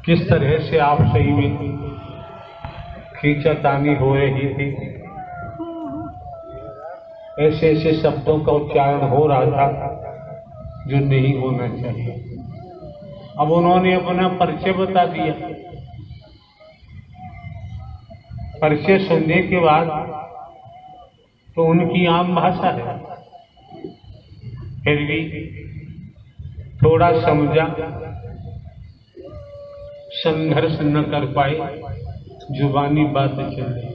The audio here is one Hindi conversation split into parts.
किस तरह से आप सही में खींचातानी हो रही थी, ऐसे ऐसे शब्दों का उच्चारण हो रहा था जो नहीं होना चाहिए। अब उन्होंने अपना परिचय बता दिया। परिचय सुनने के बाद तो उनकी आम भाषा है, फिर भी थोड़ा समझा, संघर्ष न कर पाए, जुबानी बात चल रही।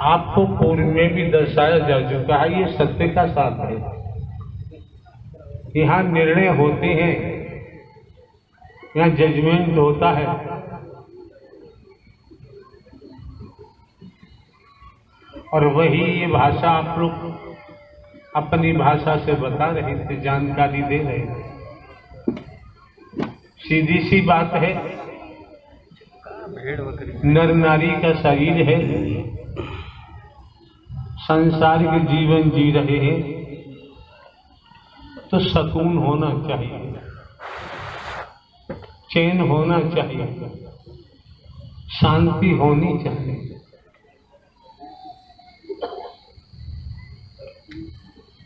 आपको पूर्व में भी दर्शाया जा चुका है, ये सत्य का साथ है। यहाँ निर्णय होते हैं, यहाँ जजमेंट होता है। और वही ये भाषा आप लोग अपनी भाषा से बता रहे थे, जानकारी दे रहे थे। सीधी सी बात है, नर नारी का शरीर है, सांसारिक जीवन जी रहे हैं, तो सुकून होना चाहिए, चैन होना चाहिए, शांति होनी चाहिए।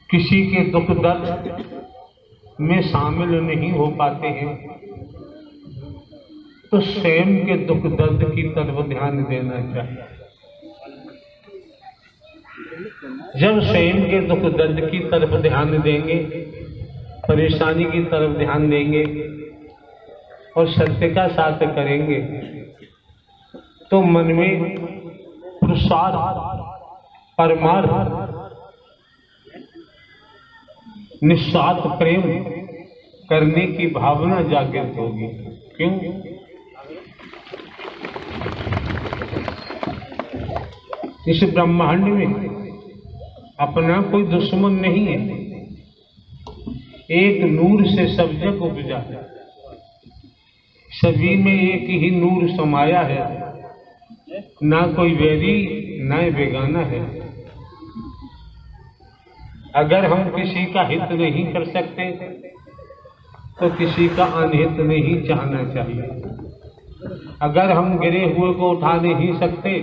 किसी के दुख दर्द में शामिल नहीं हो पाते हैं तो स्वयं के दुख दर्द की तरफ ध्यान देना चाहिए। जब स्वयं के दुख दर्द की तरफ ध्यान देंगे, परेशानी की तरफ ध्यान देंगे और सत्य का साथ करेंगे, तो मन में पुरुषार्थ, परमार्थ, निस्वार्थ प्रेम करने की भावना जागृत होगी। क्यों? इस ब्रह्मांड में अपना कोई दुश्मन नहीं है। एक नूर से सब जग उपजा है, सभी में एक ही नूर समाया है, ना कोई वैरी ना बेगाना है। अगर हम किसी का हित नहीं कर सकते तो किसी का अनहित नहीं चाहना चाहिए। अगर हम गिरे हुए को उठा नहीं सकते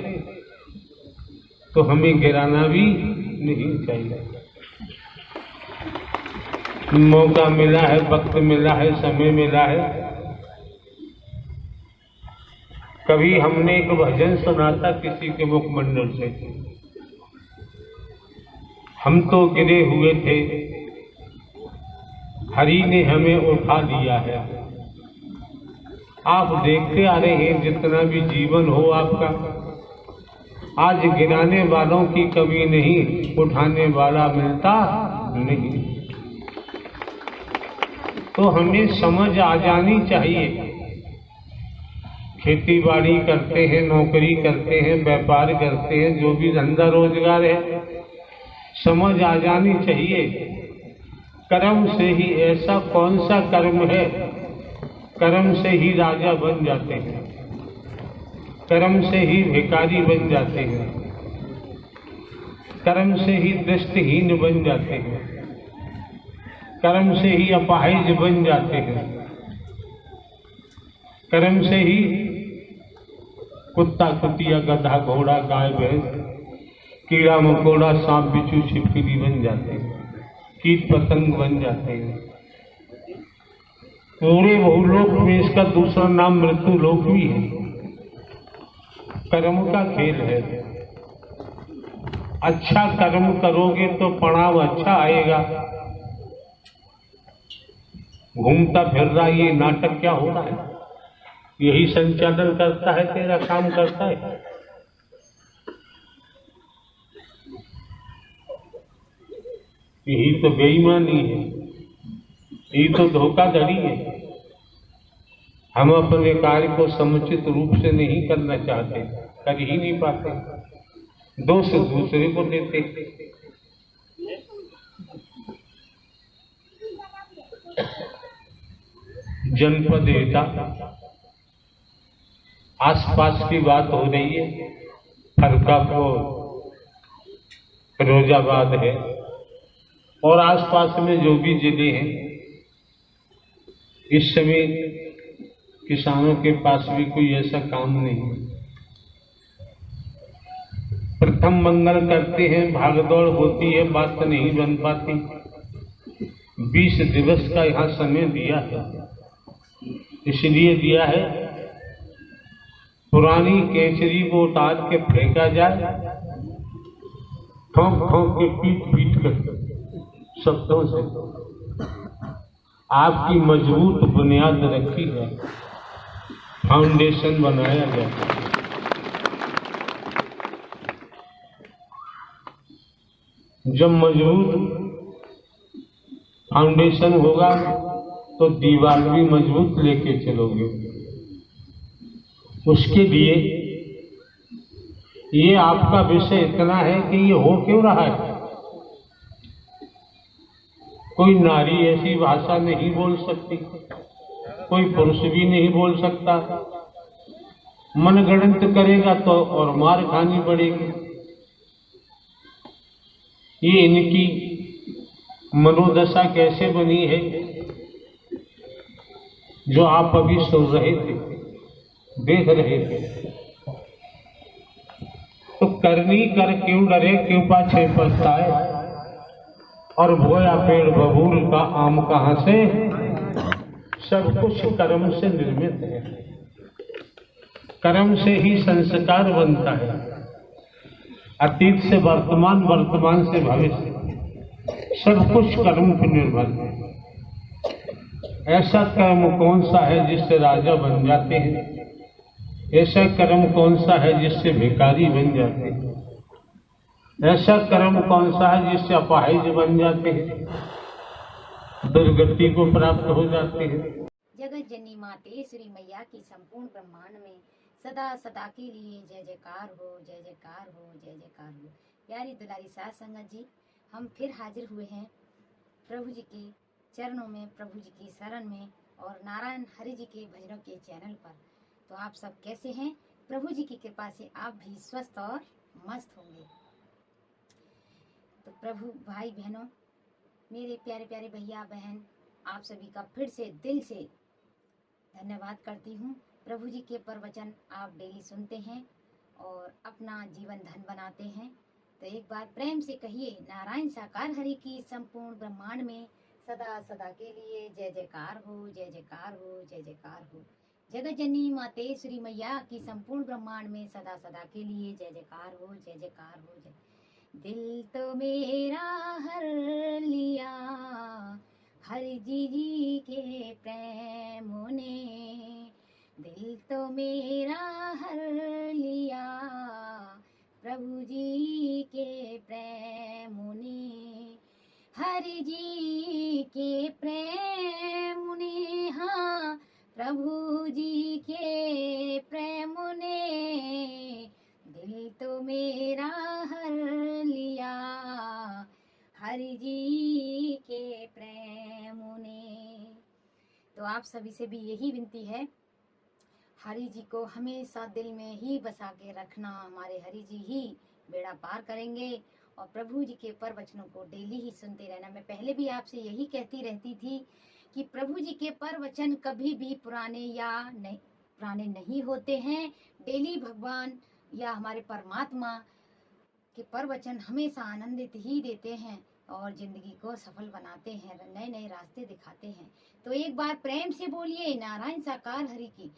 तो हमें गिराना भी नहीं चाहिए। मौका मिला है, वक्त मिला है, समय मिला है। कभी हमने एक भजन सुना था किसी के मुखमंडल से, हम तो गिरे हुए थे, हरि ने हमें उठा लिया है। आप देखते आ रहे हैं, जितना भी जीवन हो आपका, आज गिराने वालों की कमी नहीं, उठाने वाला मिलता नहीं। तो हमें समझ आ जानी चाहिए। खेती बाड़ी करते हैं, नौकरी करते हैं, व्यापार करते हैं, जो भी धंधा रोजगार है, समझ आ जानी चाहिए कर्म से ही। ऐसा कौन सा कर्म है, कर्म से ही राजा बन जाते हैं, कर्म से ही भिखारी बन जाते हैं, कर्म से ही दृष्टिहीन बन जाते हैं, कर्म से ही अपाहिज बन जाते हैं, कर्म से ही कुत्ता कुतिया गधा घोड़ा गाय भैंस कीड़ा मकोड़ा सांप बिच्छू छिपकली बन जाते हैं, कीट पतंग बन जाते हैं। पूरे बहुलोक में इसका दूसरा नाम मृत्यु लोक भी है। कर्म का खेल है। अच्छा कर्म करोगे तो परिणाम अच्छा आएगा। घूमता फिर रहा ये नाटक क्या हो रहा है, यही संचालन करता है, तेरा काम करता है। यही तो बेईमानी है, यही तो धोखाधड़ी है। हम अपने कार्य को समुचित रूप से नहीं करना चाहते, कर ही नहीं पाते, दोष दूसरे को देते। जनपद एटा आसपास की बात हो रही है, फरकापुर, फिरोजाबाद है और आसपास में जो भी जिले हैं, इस समय किसानों के पास भी कोई ऐसा काम नहीं। प्रथम मंगल करते हैं, भागदौड़ होती है, बात नहीं बन पाती। 20 दिवस का यहाँ समय दिया है, इसलिए दिया है पुरानी केचरी को उतार के फेंका जाए, ठोंक ठोंक के पीट पीट कर शब्दों से आपकी मजबूत बुनियाद रखी है, फाउंडेशन बनाया गया। जब मजबूत फाउंडेशन होगा तो दीवार भी मजबूत लेके चलोगे। उसके लिए ये आपका विषय इतना है कि ये हो क्यों रहा है। कोई नारी ऐसी भाषा नहीं बोल सकती, कोई पुरुष भी नहीं बोल सकता। मनगढ़ंत करेगा तो और मार खानी पड़ेगी। ये इनकी मनोदशा कैसे बनी है जो आप अभी सुन रहे थे, देख रहे थे। तो करनी कर क्यों डरे, क्यों पाछे पछताए, और भोया पेड़ बबूल का आम कहां से। सब कुछ कर्म से निर्मित है, कर्म से ही संस्कार बनता है। अतीत से वर्तमान, वर्तमान से भविष्य, सब कुछ कर्म पर निर्भर है। ऐसा कर्म कौन सा है जिससे राजा बन जाते हैं, ऐसा कर्म कौन सा है जिससे भिखारी बन जाते हैं, ऐसा कर्म कौन सा है जिससे अपाहिज बन जाते हैं, दुर्गति को प्राप्त हो जाते हैं। जगत जननी माते श्री मैया की संपूर्ण ब्रह्मांड में सदा सदा के लिए जय जयकार हो, जय जयकार हो, जय जयकार हो। प्यारी दुलारी साथ संगत जी, हम फिर हाजिर हुए हैं प्रभु जी के चरणों में, प्रभु जी की शरण में और नारायण हरि जी के भजनों के चैनल पर। तो आप सब कैसे हैं? प्रभु जी की कृपा से आप भी स्वस्थ और मस्त होंगे। तो प्रभु भाई बहनों, मेरे प्यारे प्यारे भैया बहन, आप सभी का फिर से दिल से धन्यवाद करती हूँ। प्रभु जी के प्रवचन आप डेली सुनते हैं और अपना जीवन धन बनाते हैं। तो एक बार प्रेम से कहिए, नारायण साकार हरि की संपूर्ण ब्रह्मांड में सदा सदा के लिए जय जयकार हो, जय जयकार हो, जय जयकार हो। जगत जननी माते श्री मैया की संपूर्ण ब्रह्मांड में सदा सदा के लिए जय जयकार हो, जय जयकार हो। जय दिल तो मेरा हर लिया हरि जी के प्रेम ने, दिल तो मेरा हर लिया प्रभु जी के प्रेम ने, हरि जी के प्रेम ने, हाँ प्रभु जी के प्रेम ने, दिल तो मेरा हर लिया हरि जी के प्रेम ने। तो आप सभी से भी यही विनती है, हरि जी को हमेशा दिल में ही बसा के रखना। हमारे हरि जी ही बेड़ा पार करेंगे और प्रभु जी के प्रवचनों को डेली ही सुनते रहना। मैं पहले भी आपसे यही कहती रहती थी कि प्रभु जी के प्रवचन कभी भी पुराने नहीं होते हैं। डेली भगवान या हमारे परमात्मा के प्रवचन हमेशा आनंदित ही देते हैं और जिंदगी को सफल बनाते हैं, नए नए रास्ते दिखाते हैं। तो एक बार प्रेम से बोलिए नारायण साकार हरि की।